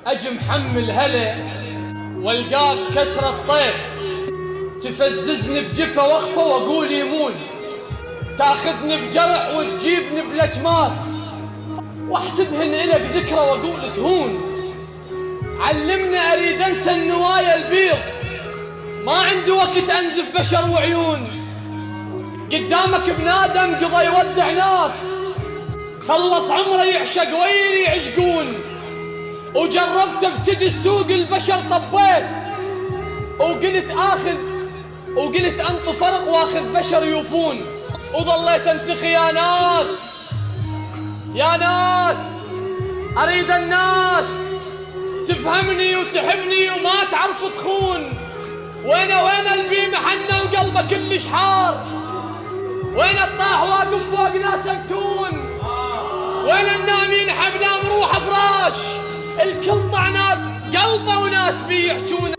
أجي محمل هلا والقاك كسر الطيف، تفززني بجفة وقفة وأقول يمون، تاخذني بجرح وتجيبني بلجمات، واحسبهن إلك ذكرى وأقول تهون. علمني أريد أنسى النوايا البيض، ما عندي وقت أنزف بشر وعيون. قدامك بنادم قضى يودع ناس، خلص عمره يعشق ويلي يعشقون. وجربت ابتدي السوق البشر طبيت، وقلت انطو فرق واخذ بشر يوفون. وظليت انتخي يا ناس اريد الناس تفهمني وتحبني وما تعرف تخون. وين البي محنة وقلبه كلش حار، وين الطاح واقف فوق ناس متون، وين النامين حبلام روح فراش، الكل طعنات قلبه وناس بيحجون.